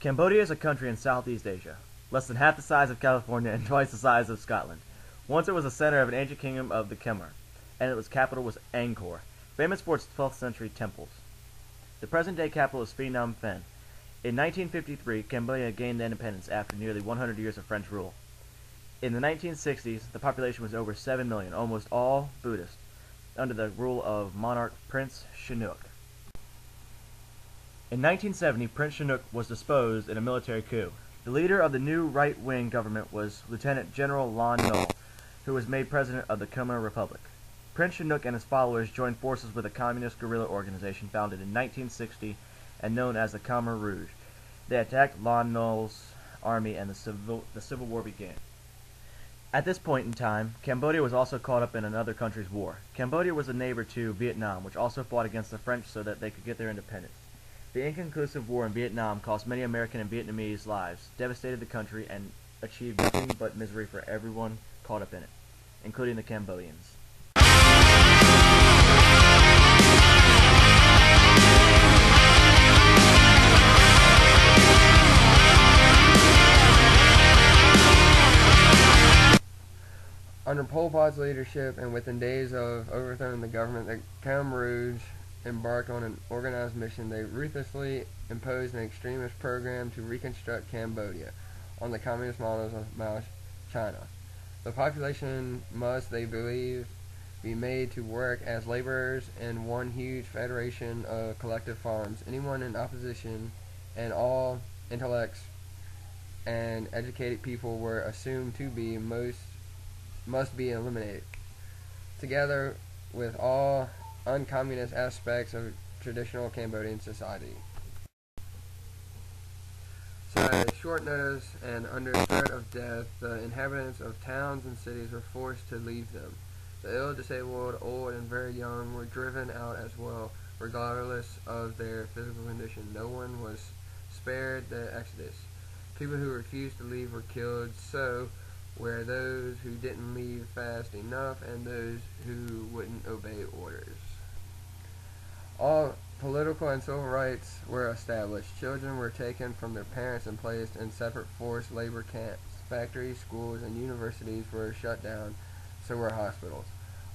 Cambodia is a country in Southeast Asia, less than half the size of California and twice the size of Scotland. Once it was the center of an ancient kingdom of the Khmer, and its capital was Angkor, famous for its 12th century temples. The present-day capital is Phnom Penh. In 1953, Cambodia gained independence after nearly 100 years of French rule. In the 1960s, the population was over 7 million, almost all Buddhist, under the rule of monarch Prince Sihanouk. In 1970, Prince Sihanouk was deposed in a military coup. The leader of the new right-wing government was Lieutenant General Lon Nol, who was made president of the Khmer Republic. Prince Sihanouk and his followers joined forces with a communist guerrilla organization founded in 1960 and known as the Khmer Rouge. They attacked Lon Nol's army and the civil war began. At this point in time, Cambodia was also caught up in another country's war. Cambodia was a neighbor to Vietnam, which also fought against the French so that they could get their independence. The inconclusive war in Vietnam cost many American and Vietnamese lives, devastated the country, and achieved nothing but misery for everyone caught up in it, including the Cambodians. Under Pol Pot's leadership and within days of overthrowing the government, the Khmer Rouge embarked on an organized mission. They ruthlessly imposed an extremist program to reconstruct Cambodia on the communist models of Mao China. The population must, they believe, be made to work as laborers in one huge federation of collective farms. Anyone in opposition and all intellects and educated people were assumed to be must be eliminated, together with all uncommunist aspects of traditional Cambodian society. So at short notice and under threat of death, the inhabitants of towns and cities were forced to leave them. The ill, disabled, old, and very young were driven out as well, regardless of their physical condition. No one was spared the exodus. People who refused to leave were killed, so were those who didn't leave fast enough and those who wouldn't obey orders. All political and civil rights were established. Children were taken from their parents and placed in separate forced labor camps. Factories, schools, and universities were shut down, so were hospitals.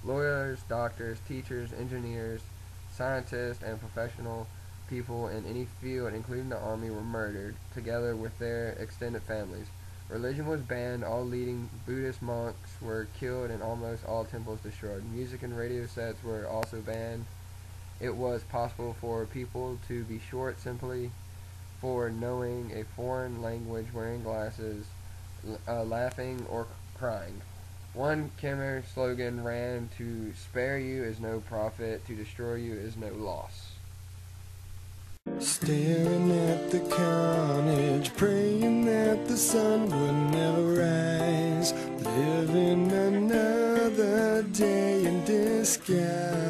Lawyers, doctors, teachers, engineers, scientists, and professional people in any field, including the army, were murdered, together with their extended families. Religion was banned, all leading Buddhist monks were killed, and almost all temples destroyed. Music and radio sets were also banned. It was possible for people to be short simply for knowing a foreign language, wearing glasses, laughing, or crying. One Khmer slogan ran, "To spare you is no profit, to destroy you is no loss." Staring at the carnage, praying that the sun would never rise, living another day in disguise.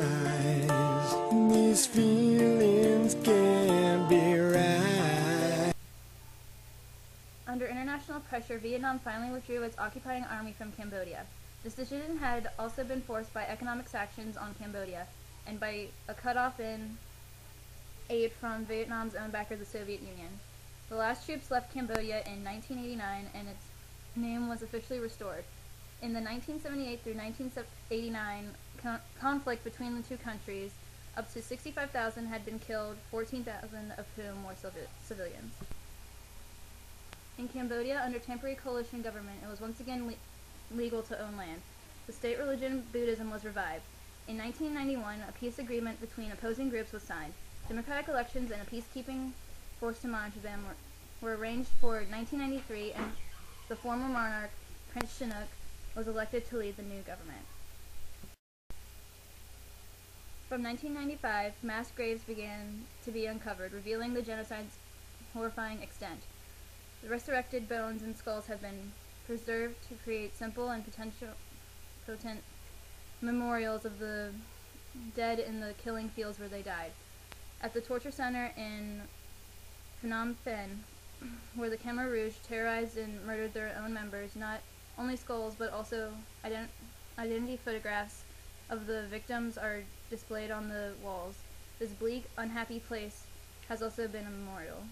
These feelings can't be right. Under international pressure, Vietnam finally withdrew its occupying army from Cambodia. This decision had also been forced by economic sanctions on Cambodia and by a cutoff in aid from Vietnam's own backer, the Soviet Union. The last troops left Cambodia in 1989 and its name was officially restored. In the 1978 through 1989 conflict between the two countries, up to 65,000 had been killed, 14,000 of whom were civilians. In Cambodia, under temporary coalition government, it was once again legal to own land. The state religion, Buddhism, was revived. In 1991, a peace agreement between opposing groups was signed. Democratic elections and a peacekeeping force to monitor them were arranged for 1993, and the former monarch, Prince Sihanouk, was elected to lead the new government. From 1995, mass graves began to be uncovered, revealing the genocide's horrifying extent. The resurrected bones and skulls have been preserved to create simple and potent memorials of the dead in the killing fields where they died. At the torture center in Phnom Penh, where the Khmer Rouge terrorized and murdered their own members, not only skulls but also identity photographs of the victims are displayed on the walls. This bleak, unhappy place has also been a memorial.